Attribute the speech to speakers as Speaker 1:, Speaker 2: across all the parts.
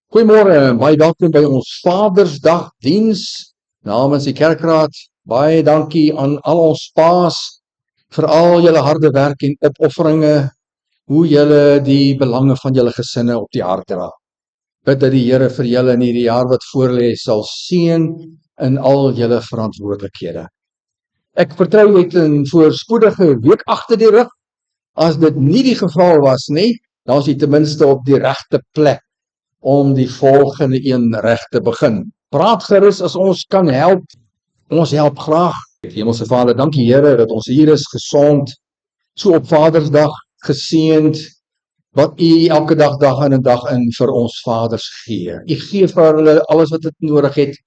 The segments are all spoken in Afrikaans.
Speaker 1: Goeiemôre, baie welkom by ons Vadersdagdiens namens die Kerkraad. Baie dankie aan al ons paas vir al julle harde werk en opofferinge, hoe julle die belange van julle gesinne op die hart dra. Bid dat die Here vir julle in hierdie jaar wat voorlê sal seën in al julle verantwoordelikhede. Ek vertrou jy het 'n voorspoedige week agter die rug. As dit nie die geval was nie, dan is jy ten minste op die regte plek om die volgende een reg te begin. Praat gerus as ons kan help. Ons help graag. Hemelse Vader, dankie Here dat ons hier is gesond, so op Vadersdag geseënd, wat U elke dag in en dag in vir ons vaders gee. U gee vir hulle alles wat dit nodig het,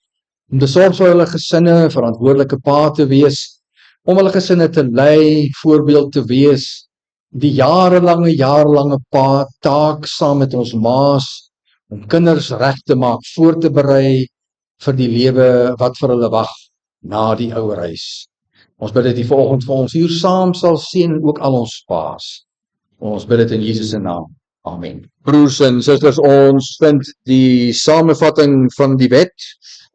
Speaker 1: om te sorg vir hulle gesinne, verantwoordelike pa te wees, om hulle gesinne te lei, voorbeeld te wees, die jarelange taak saam met ons maas, om kinders reg te maak, voor te berei vir die lewe wat vir hulle wag na die ouerhuis. Ons bid dit die vanoggend vir ons hier saam sal sien, ook al ons paas. Ons bid dit in Jesus se naam. Amen. Broers en susters, ons vind die samevatting van die wet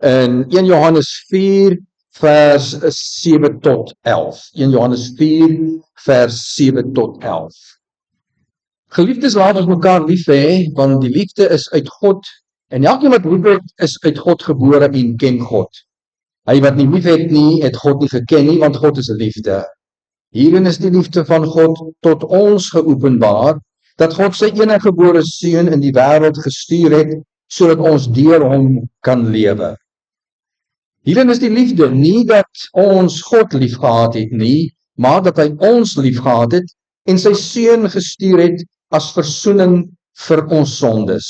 Speaker 1: in 1 Johannes 4 vers 7 tot 11. 1 Johannes 4 vers 7 tot 11. Geliefdes, laat ons mekaar lief hê, want die liefde is uit God, en elkeen wat lief het, is uit God gebore en ken God. Hy wat nie lief het nie, het God nie geken nie, want God is liefde. Hierin is die liefde van God tot ons geopenbaar, dat God sy enige gebore seun in die wêreld gestuur het, sodat ons deur hom kan lewe. Hierin is die liefde, nie dat ons God liefgehad het nie, maar dat hy ons liefgehad het, en sy seun gestuur het, as versoening vir ons sondes.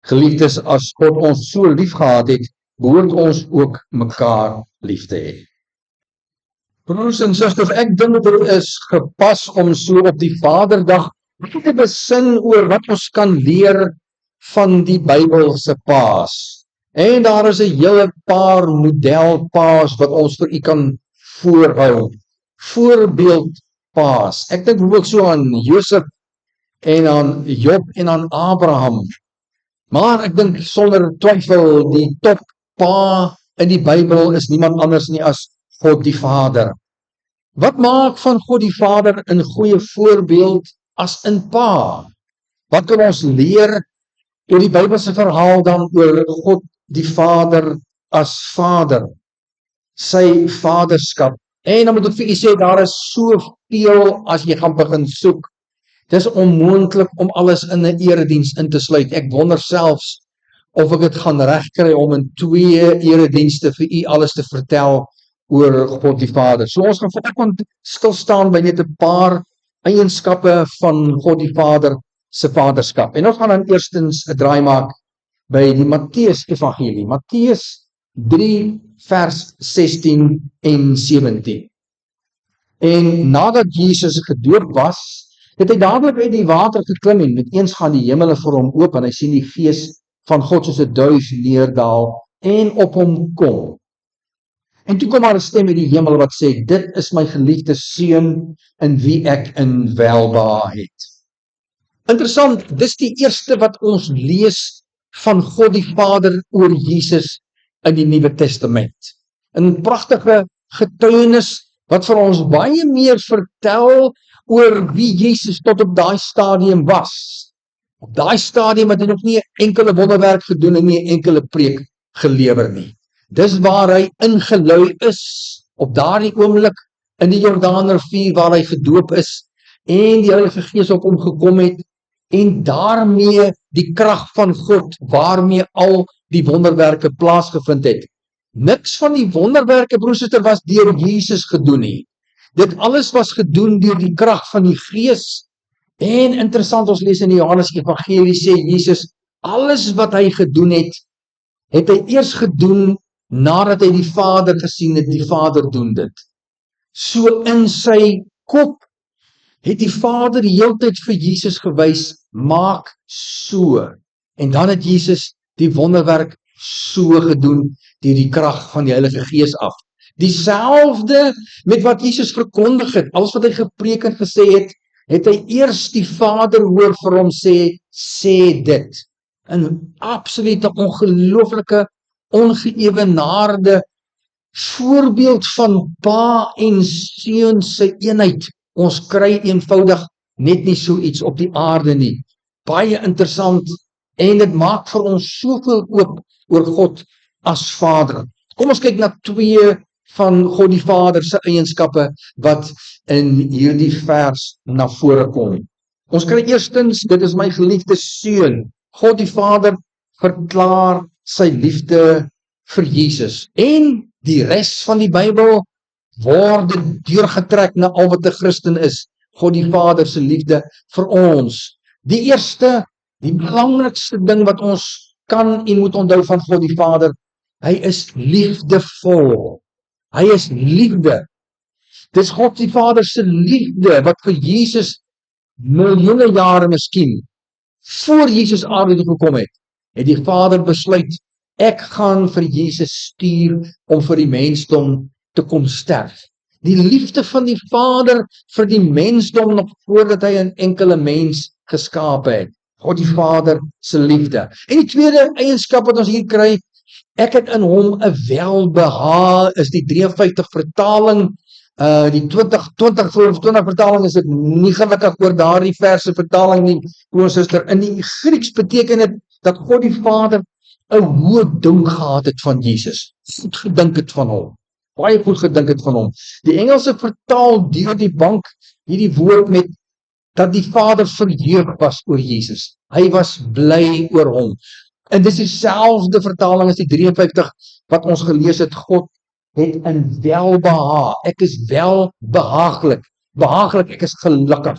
Speaker 1: Geliefdes, as God ons so lief gehad het, behoort ons ook mekaar lief te hê. Broers en susters, ek dink dit is gepas om so op die Vaderdag te besin oor wat ons kan leer van die Bybelse paas. En daar is 'n hele paar modelpaas wat ons vir u kan voorhou. Voorbeeldpaas. Ek dink ook so aan Josef en aan Job en aan Abraham. Maar ek dink sonder twyfel die top pa in die Bybel is niemand anders nie as God die Vader. Wat maak van God die Vader 'n goeie voorbeeld as 'n pa? Wat kan ons leer oor die Bybelse verhaal dan oor God die Vader as Vader? Sy vaderskap. En dan moet ek vir u sê, daar is soveel as jy gaan begin soek. Dit is onmoontlik om alles in 'n erediens in te sluit. Ek wonder selfs of ek dit gaan regkry om in 2 eredienste vir u alles te vertel oor God die Vader. So ons gaan vanoggend stil staan by net 'n paar eienskappe van God die Vader se vaderskap. En ons gaan dan eerstens 'n draai maak by die Matteus Evangelie. Matteus 3 vers 16 en 17. En nadat Jesus gedoop was, het hy dadelik uit die water geklim en met eens gaan die hemele vir hom oop en hy sien die Gees van God soos 'n duif neerdal en op hom kom. En toe kom daar 'n stem uit die hemel wat sê, dit is my geliefde seun in wie ek in welbehae het. Interessant, dis die eerste wat ons lees van God die Vader oor Jesus in die Nuwe Testament. 'n pragtige getuienis wat vir ons baie meer vertel oor wie Jesus tot op daai stadium was. Op daai stadium het hy nog nie 'n enkele wonderwerk gedoen en nie 'n enkele preek gelewer nie. Dis waar hy ingelui is, op daardie oomblik in die Jordaanrivier waar hy gedoop is, en die Heilige Gees op hom gekom het, en daarmee die krag van God, waarmee al die wonderwerke plaasgevind het. Niks van die wonderwerke, broers en susters, was deur Jesus gedoen nie. Dit alles was gedoen deur die krag van die Gees. En interessant, ons lees in die Johannes Evangelie, sê Jesus, alles wat hy gedoen het, het hy eers gedoen nadat hy die Vader gesien het, die Vader doen dit. So in sy kop het die Vader die hele tyd vir Jesus gewys, maak so. En dan het Jesus die wonderwerk so gedoen, deur die krag van die Heilige Gees af. Dieselfde met wat Jesus verkondig het, alles wat hy gepreek en gesê het, het hy eers die Vader hoor vir hom sê dit. 'n absolute ongelooflike, ongeëwenaarde voorbeeld van pa en seun se eenheid. Ons kry eenvoudig net nie so iets op die aarde nie. Baie interessant, en dit maak vir ons soveel oop oor God as Vader. Kom ons kyk na 2 van God die Vader se eienskappe wat in hierdie vers na vore kom. Ons kry eerstens, dit is my geliefde seun. God die Vader verklaar sy liefde vir Jesus. En die res van die Bybel word deurgetrek na al wat 'n Christen is. God die Vader se liefde vir ons. Die eerste, die belangrikste ding wat ons kan en moet onthou van God die Vader, hy is liefdevol. Hy is liefde. Dis God die Vader se liefde wat vir Jesus miljoene jare miskien voor Jesus aarde toe gekom het die Vader besluit, ek gaan vir Jesus stuur om vir die mensdom te kom sterf. Die liefde van die Vader vir die mensdom nog voordat hy 'n enkele mens geskaap het. God die Vader se liefde. En die tweede eienskap wat ons hier kry, ek het in hom 'n welbehae, is die 53 vertaling. Die 20 vertaling is ek nie gelukkig oor daardie verse vertaling nie, broer en suster. In die Grieks beteken dit dat God die Vader 'n hoë ding gehad het van Jesus. Goed gedink het van hom. Baie goed gedink het van hom. Die Engelse vertaal deur die bank hierdie woord met dat die Vader verheug was oor Jesus. Hy was bly oor hom. En dis dieselfde vertaling as die 53 wat ons gelees het. God het in welbehae. Ek is welbehaaglik. Behaaglik, ek is gelukkig.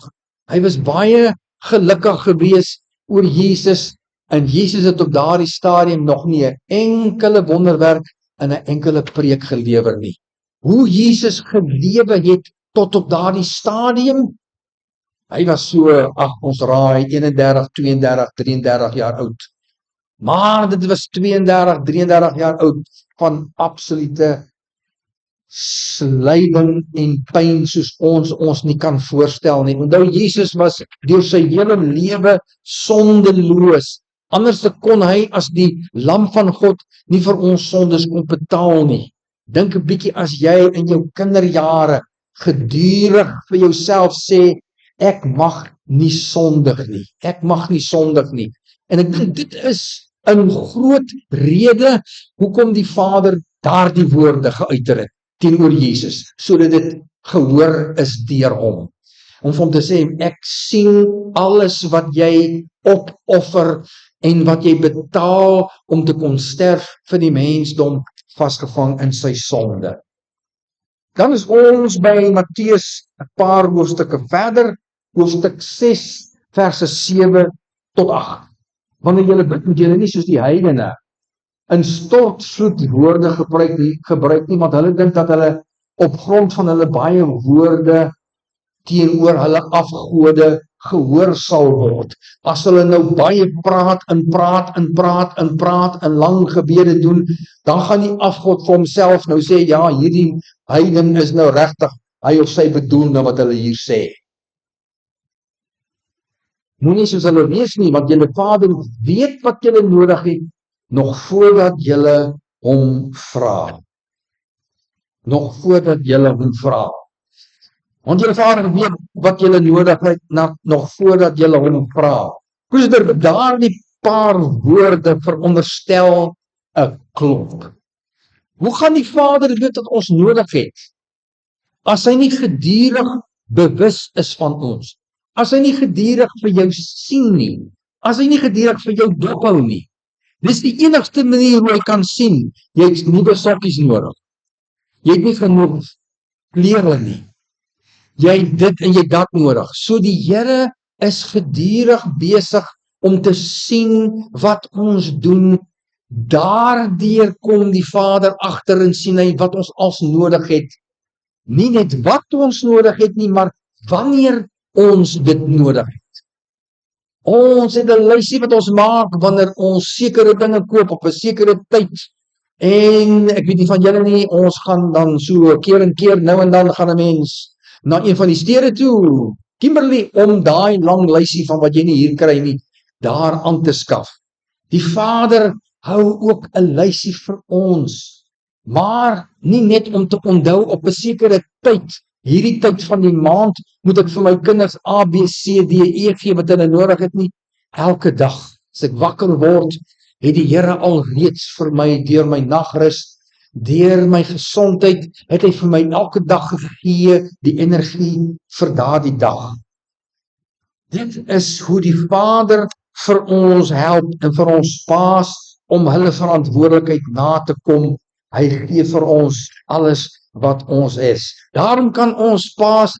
Speaker 1: Hy was baie gelukkig gewees oor Jesus. En Jesus het op daardie stadium nog nie 'n enkele wonderwerk en 'n enkele preek gelewer nie. Hoe Jesus gelewe het tot op daardie stadium, hy was so, ons raai, 31, 32, 33 jaar oud. Maar dit was 32, 33 jaar oud van absolute slyding en pyn soos ons nie kan voorstel nie. Onthou, Jesus was deur sy hele lewe sondeloos. Anders kon hy as die lam van God nie vir ons sondes kon betaal nie. Dink 'n bietjie as jy in jou kinderjare gedurig vir jouself sê, ek mag nie sondig nie. Ek mag nie sondig nie. En ek dink dit is 'n groot rede hoekom die Vader daardie woorde geuiter het teenoor Jesus, sodat dit gehoor is deur hom. Om vir hom te sê, ek sien alles wat jy opoffer en wat jy betaal om te kon sterf vir die mensdom vasgevang in sy sonde. Dan is ons by Matteus 'n paar hoofstukke verder, hoofstuk 6 verse 7 tot 8. Wanneer julle bid, moet julle nie soos die heidene in stortvloed woorde gebruik nie, want hulle dink dat hulle op grond van hulle baie woorde teenoor hulle afgode gehoor sal word. As hulle nou baie praat en lang gebede doen, dan gaan die afgod vir homself nou sê, ja, hierdie heiden is nou regtig, hy of sy bedoel nou wat hulle hier sê. Moenie soos hulle wees nie, want julle Vader weet wat julle nodig het, nog voordat julle hom vra. Nog voordat julle hom vra. Want julle Vader weet wat julle nodig het, nog voordat julle hom vra. Hoe daardie paar woorde veronderstel 'n klop. Hoe gaan die Vader weet wat ons nodig het, as hy nie gedurig bewus is van ons? As hy nie gedurig vir jou sien nie, as hy nie gedurig vir jou dophou nie. Dis die enigste manier hoe hy kan sien, jy het nuwe sokkies nodig. Jy het nie genoeg klere nie. Jy het dit en jy dat nodig. So die Here is gedurig besig om te sien wat ons doen. Daardeur kom die Vader agter en sien hy wat ons als nodig het. Nie net wat ons nodig het nie, maar wanneer ons dit nodig het. Ons het 'n lysie wat ons maak wanneer ons sekere dinge koop op 'n sekere tyd. En ek weet nie van julle nie, ons gaan dan so keer en keer, nou en dan gaan 'n mens na een van die stede toe, Kimberley, om daai lang lysie van wat jy nie hier kry nie, daar aan te skaf. Die Vader hou ook 'n lysie vir ons, maar nie net om te onthou op 'n sekere tyd. Hierdie tyd van die maand moet ek vir my kinders A, B, C, D, E gee wat hulle nodig het nie. Elke dag, as ek wakker word, het die Here al reeds vir my deur my nagrus, deur my gesondheid, het hy vir my elke dag gegee die energie vir daardie dag. Dit is hoe die Vader vir ons help en vir ons paas om hulle verantwoordelikheid na te kom. Hy gee vir ons alles wat ons is. Daarom kan ons paas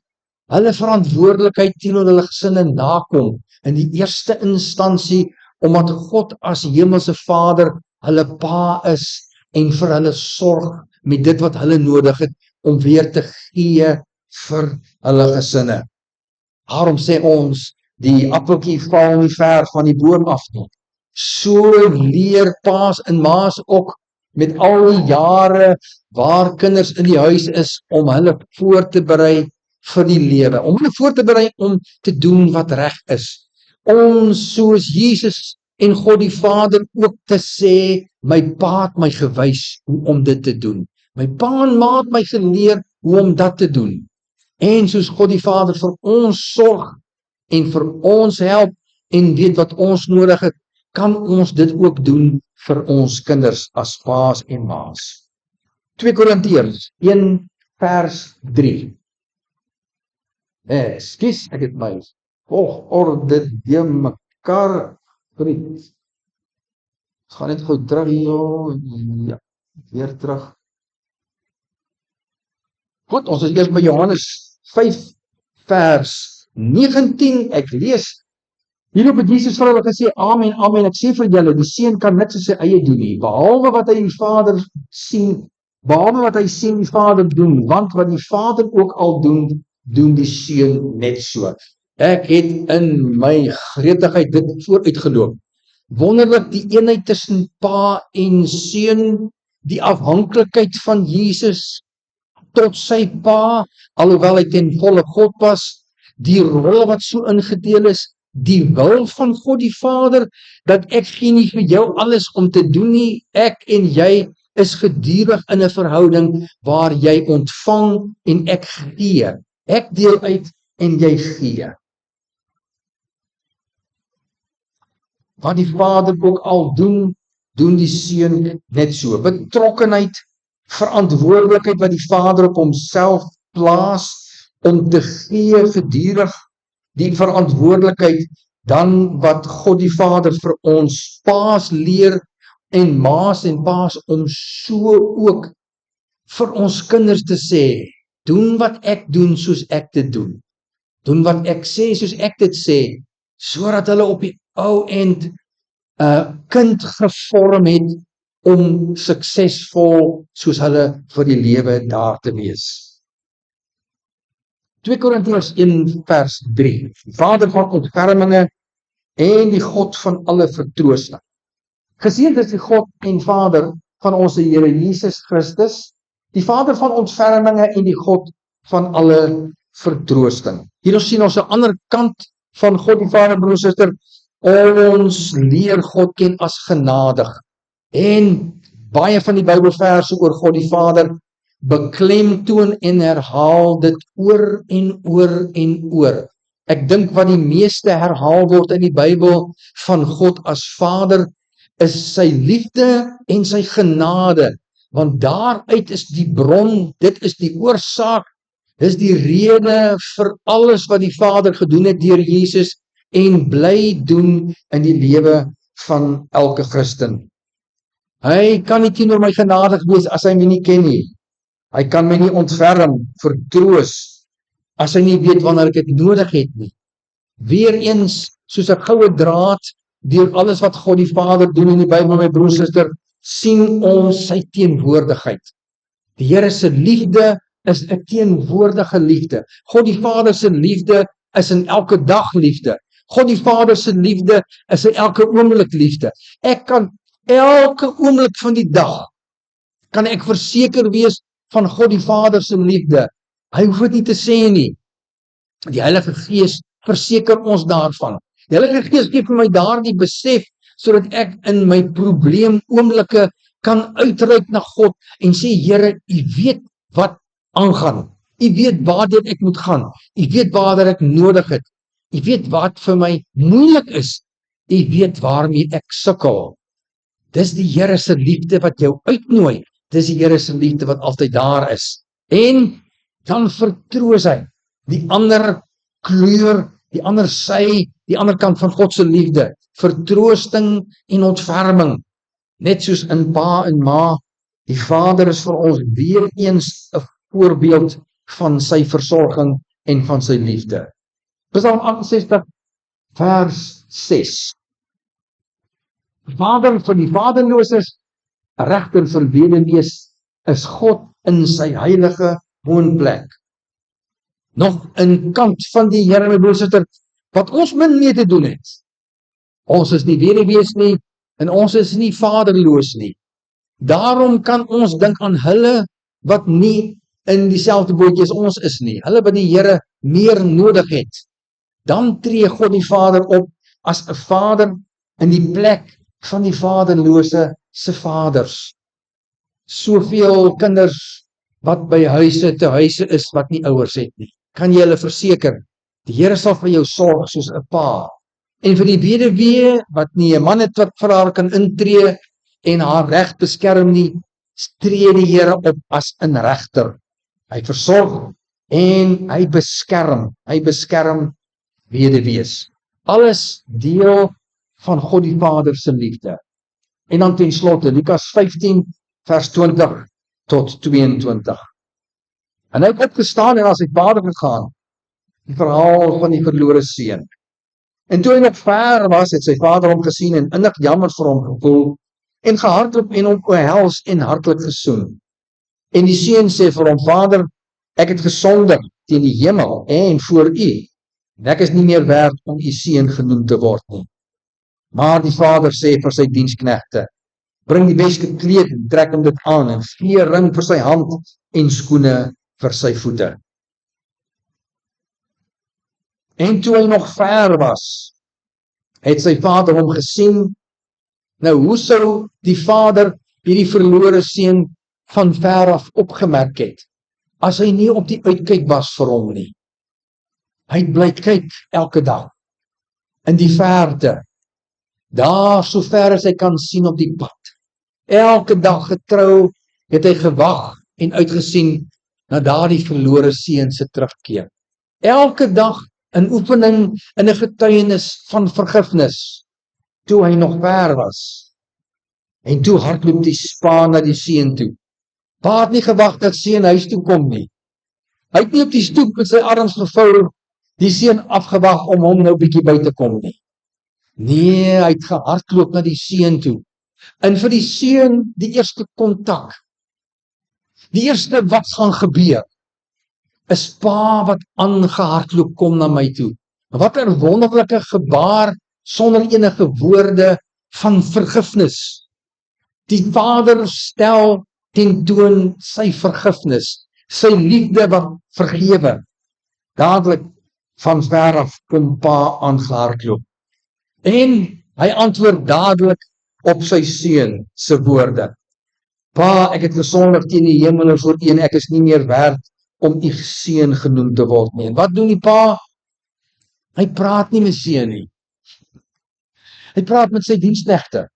Speaker 1: hulle verantwoordelikheid teenoor hulle gesinne nakom. In die eerste instansie, omdat God as hemelse Vader hulle pa is en vir hulle sorg met dit wat hulle nodig het om weer te gee vir hulle gesinne. Daarom sê ons, die appeltjie val nie ver van die boom af nie. So leer paas en maas ook met al die jare waar kinders in die huis is om hulle voor te berei vir die lewe, om hulle voor te berei om te doen wat reg is. Om soos Jesus en God die Vader ook te sê, my pa het my gewys hoe om dit te doen. My pa en ma het my geleer hoe om dat te doen. En soos God die Vader vir ons sorg en vir ons help en weet wat ons nodig het, kan ons dit ook doen vir ons kinders as paas en maas. 2 Korintiërs 1 vers 3. Ekskuus, ek het my volgorde de mekaar vriend. Ons gaan net gou terug hier, ja, weer terug. Goed, ons is eers by Johannes 5 vers 19, ek lees. Hierop het Jesus vir hulle gesê, amen, amen, ek sê vir julle, die seun kan niks in sy eie doen nie, behalwe wat hy die Vader sien, behalwe wat hy sien die Vader doen, want wat die Vader ook al doen, doen die seun net so. Ek het in my gretigheid dit vooruitgeloop. Wonderlik die eenheid tussen pa en seun, die afhanklikheid van Jesus tot sy pa, alhoewel hy ten volle God was, die rol wat so ingedeel is, die wil van God die Vader, dat ek gee nie vir jou alles om te doen nie, ek en jy is gedurig in 'n verhouding waar jy ontvang en ek gee. Ek deel uit en jy gee. Wat die Vader ook al doen, doen die Seun net so. Betrokkenheid, verantwoordelikheid wat die Vader op homself plaas om te gee gedurig, die verantwoordelikheid dan wat God die Vader vir ons paas leer en maas en paas om so ook vir ons kinders te sê, doen wat ek doen soos ek dit doen. Doen wat ek sê soos ek dit sê, sodat hulle op die ou end 'n kind gevorm het om suksesvol soos hulle vir die lewe daar te wees. 2 Korintiërs 1 vers 3. Die Vader van ontferminge en die God van alle vertroosting. Geseënd is die God en Vader van ons Here Jesus Christus, die Vader van ontferminge en die God van alle vertroosting. Hier sien ons 'n ander kant van God die Vader, broer en suster. Ons leer God ken as genadig. En baie van die Bybelverse oor God die Vader beklemtoon en herhaal dit oor en oor en oor. Ek dink wat die meeste herhaal word in die Bybel van God as Vader is sy liefde en sy genade, want daaruit is die bron, dit is die oorsaak, dis die rede vir alles wat die Vader gedoen het deur Jesus en bly doen in die lewe van elke Christen. Hy kan nie teenoor my genadig wees as hy my nie ken nie. Hy kan my nie ontferm, vertroos, as hy nie weet wanneer ek dit nodig het nie. Weereens, soos 'n goue draad, deur alles wat God die Vader doen in die Bybel, my broer en suster, sien ons sy teenwoordigheid. Die Here se liefde is 'n teenwoordige liefde. God die Vader se liefde is in elke dag liefde. God die Vader se liefde is in elke oomblik liefde. Ek kan elke oomblik van die dag, kan ek verseker wees van God die Vader se liefde. Hy hoef dit nie te sê nie. Die Heilige Gees verseker ons daarvan. Die Heilige Gees gee vir my daardie besef sodat ek in my probleem oomblikke kan uitreik na God en sê, Here, U weet wat aangaan. U weet waarheen ek moet gaan. U weet waar ek nodig het. U weet wat vir my moeilik is. U weet waarmee ek sukkel. Dis die Here se liefde wat jou uitnooi. Dis die Here se liefde wat altyd daar is. En dan vertroos hy die ander kleur, die ander sy, die ander kant van God se liefde. Vertroosting en ontferming. Net soos in pa en ma, die Vader is vir ons weer eens 'n voorbeeld van sy versorging en van sy liefde. Psalm 68 vers 6. Vader vir die vaderloses, regter vir weduwees, is God in sy heilige woonplek. Nog in kant van die Here, my broers en susters, wat ons min mee te doen het. Ons is nie weduwees nie, en ons is nie vaderloos nie. Daarom kan ons dink aan hulle wat nie in dieselfde bootjie as ons is nie. Hulle wat die Here meer nodig het. Dan tree God die Vader op as 'n vader in die plek van die vaderlose se vaders. Soveel kinders wat by huise te huise is wat nie ouers het nie. Kan jy hulle verseker, die Here sal vir jou sorg soos 'n pa. En vir die weduwee wat nie 'n man het wat vir haar kan intree en haar reg beskerm nie, tree die Here op as 'n regter. Hy versorg en hy beskerm weduwees. Alles deel van God die Vader se liefde. En dan ten slotte Lukas 15 vers 20 tot 22. En hy het opgestaan en na sy vader gegaan. Die verhaal van die verlore seun. En toe hy nog ver was, het sy vader hom gesien en innig jammer vir hom gevoel en gehardloop en hom omhels en hartlik gesoen. En die seun sê vir hom, Vader, ek het gesondig teen die hemel en voor U. En ek is nie meer werd om U seun genoem te word nie. Maar die vader sê vir sy diensknegte, bring die beste kleed en trek hom dit aan en gee 'n ring vir sy hand en skoene vir sy voete. En toe hy nog ver was, het sy vader hom gesien. Nou, hoe sou die vader hierdie verlore seun van ver af opgemerk het, as hy nie op die uitkyk was vir hom nie? Hy bly kyk elke dag, in die verte, daar so ver as hy kan sien op die pad. Elke dag getrou het hy gewag en uitgesien na daardie verlore seun se terugkeer. Elke dag 'n oefening in 'n getuienis van vergifnis, toe hy nog ver was. En toe hardloop die pa na die seun toe. Pa het nie gewag dat seun huis toe kom nie. Hy het nie op die stoep met sy arms gevou, die seun afgewag om hom nou bietjie by te kom nie. Nee, hy het gehardloop na die seun toe. En vir die seun die eerste kontak, die eerste wat gaan gebeur, is pa wat aangehardloop kom na my toe. Wat 'n wonderlike gebaar sonder enige woorde van vergifnis. Die vader stel tentoon sy vergifnis, sy liefde wat vergewe. Dadelik van ver af kom pa aangehardloop. En hy antwoord dadelik op sy seun se woorde. Pa, ek het gesondig teen die hemel en voor U en ek is nie meer werd om U seun genoem te word nie. En wat doen die pa? Hy praat nie met seun nie. Hy praat met sy diensknegte.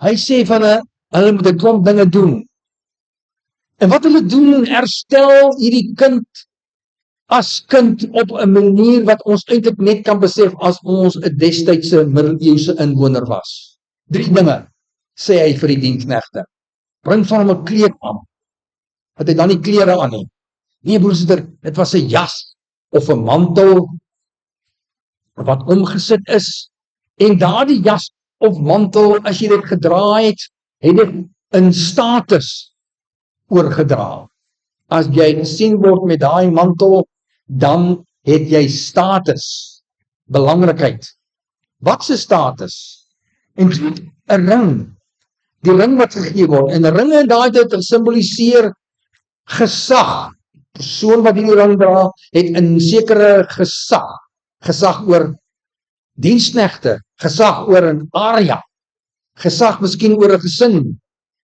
Speaker 1: Hy sê van hulle moet 'n klomp dinge doen. En wat hulle doen, herstel hierdie kind as kind op 'n manier wat ons eintlik net kan besef as ons 'n destydse middeleeuse inwoner was. 3 dinge, sê hy vir die diensknegte. Bring vir hom 'n kleed aan. Het hy dan nie klere aan nie? Nee, broeder, dit was 'n jas of 'n mantel wat omgesit is. En daardie jas of mantel, as jy dit gedra het dit in status oorgedra. As jy gesien word met daai mantel, dan het jy status, belangrikheid. Wat se status? En 'n ring, die ring wat gegee word, en ringe in daai tyd simboliseer gesag. Die persoon wat hierdie ring dra, het 'n sekere gesag oor diensknegte, gesag oor 'n area, gesag miskien oor 'n gesin,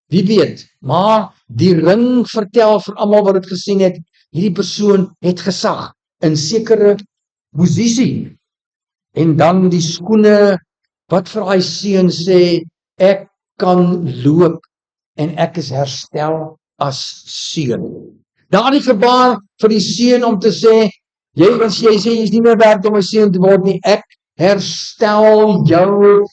Speaker 1: wie weet, maar die ring vertel vir almal wat dit gesien het, hierdie persoon het gesag in sekere posisie. En dan die skoene, wat vir hy seun sê, ek kan loop en ek is herstel as seun. Daardie gebaar vir die seun om te sê, as jy sê, jy is nie meer werd om 'n seun te word nie, ek herstel jou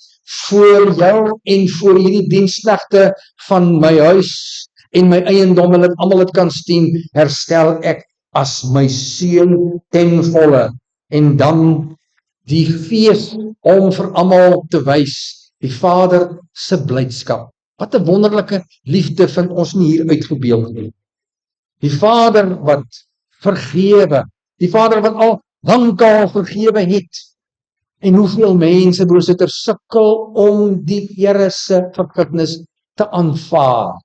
Speaker 1: voor jou en voor hierdie diensknegte van my huis en my eiendom, en dat almal dit kan sien, herstel ek as my seun ten volle. En dan die fees om vir almal te wys, die Vader se blydskap. Wat 'n wonderlike liefde vind ons nie hier uitgebeeld nie. Die Vader wat vergewe, die Vader wat al lankal vergewe het. En hoeveel mense broersuster sukkel om die Here se vergifnis te aanvaar.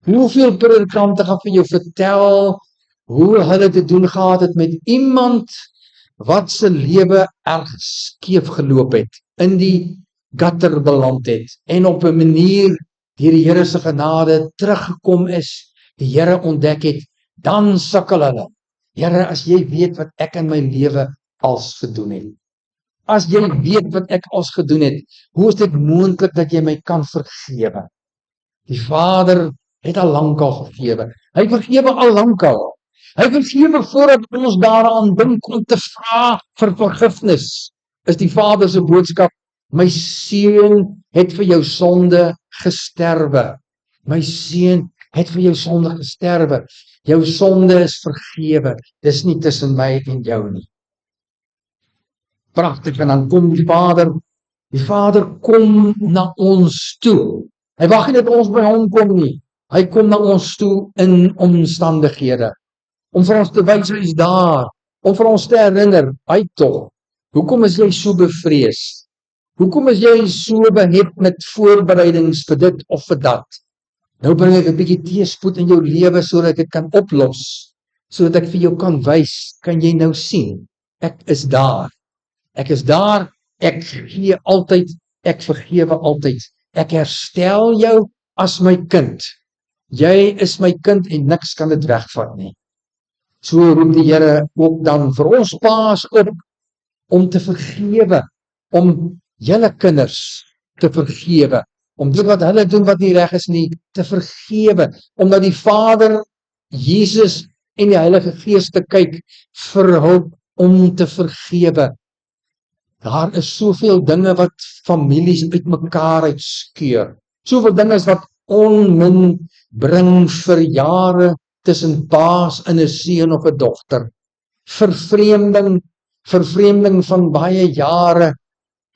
Speaker 1: Hoeveel predikante gaan vir jou vertel hoe hulle te doen gehad het met iemand wat se lewe erg skeef geloop het, in die gutter beland het en op 'n manier deur die Here se genade teruggekom is, die Here ontdek het, dan sukkel hulle. Here, as jy weet wat ek in my lewe als gedoen het. As jy weet wat ek als gedoen het, hoe is dit moontlik dat jy my kan vergewe? Die Vader het al lankal vergewe. Hy vergewe al lankal. Hy vergewe voordat ons daaraan dink om te vra vir vergifnis. Is die Vader se boodskap, my seun het vir jou sonde gesterwe. My seun het vir jou sonde gesterwe. Jou sonde is vergewe. Dis nie tussen my en jou nie. Pragtig, en dan kom die Vader kom na ons toe. Hy wag nie dat ons by hom kom nie. Hy kom na ons toe in omstandighede. Om vir ons te wys hy is daar. Om vir ons te herinner, hy tog. Hoekom is jy so bevrees? Hoekom is jy so behept met voorbereidings vir dit of vir dat? Nou bring ek 'n bietjie teëspoed in jou lewe sodat ek dit kan oplos. Sodat ek vir jou kan wys, kan jy nou sien, ek is daar. Ek is daar, ek gee altyd, ek vergewe altyd. Ek herstel jou as my kind. Jy is my kind en niks kan dit wegvat nie. So roep die Here ook dan vir ons paas op om te vergewe, om julle kinders te vergewe, om dit wat hulle doen wat nie reg is nie, te vergewe, omdat die Vader, Jesus en die Heilige Gees te kyk vir hulp om te vergewe. Daar is soveel dinge wat families uitmekaar uitskeur. Soveel dinge wat onmin bring vir jare tussen paas en 'n seun of 'n dogter. Vervreemding van baie jare.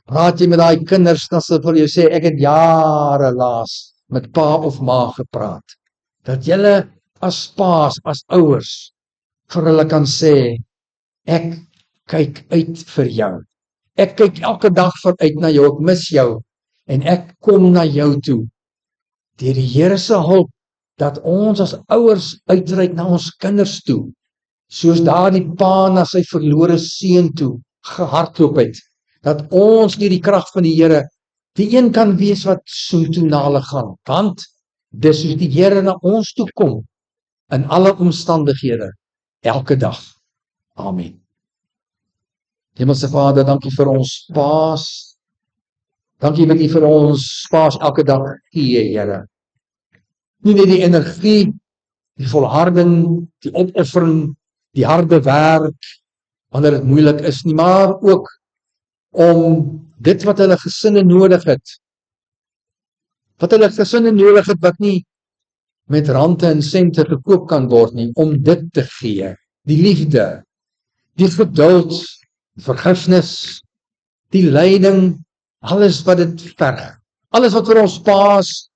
Speaker 1: Praat jy met daai kinders, dan sal vir jou sê, ek het jare laas met pa of ma gepraat. Dat julle as paas, as ouers, vir hulle kan sê, ek kyk uit vir jou. Ek kyk elke dag vooruit na jou, ek mis jou, en ek kom na jou toe. Deur die Here se hulp, dat ons as ouers uitreik na ons kinders toe, soos daardie pa na sy verlore seun toe gehardloop het, dat ons deur die krag van die Here, die een kan wees wat soontoe na hulle gaan, want dis soos die Here na ons toe kom, in alle omstandighede, elke dag. Amen. Hemelse Vader, dankie vir ons paas. Dankie dat U vir ons paas elke dag gee, Here. Nie net die energie, die volharding, die opoffering, die harde werk, wanneer dit moeilik is nie, maar ook om dit wat hulle gesinne nodig het, wat nie met rande en sente gekoop kan word nie, om dit te gee. Die liefde, die geduld, die vergifnis, die lyding, alles wat dit verg. Alles wat vir ons paas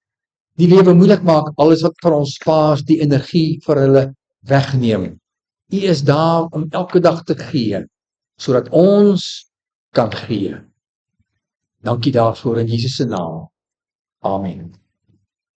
Speaker 1: die lewe moeilik maak, alles wat vir ons paas die energie vir hulle wegneem. U is daar om elke dag te gee, sodat ons kan gee. Dankie daarvoor in Jesus se naam. Amen.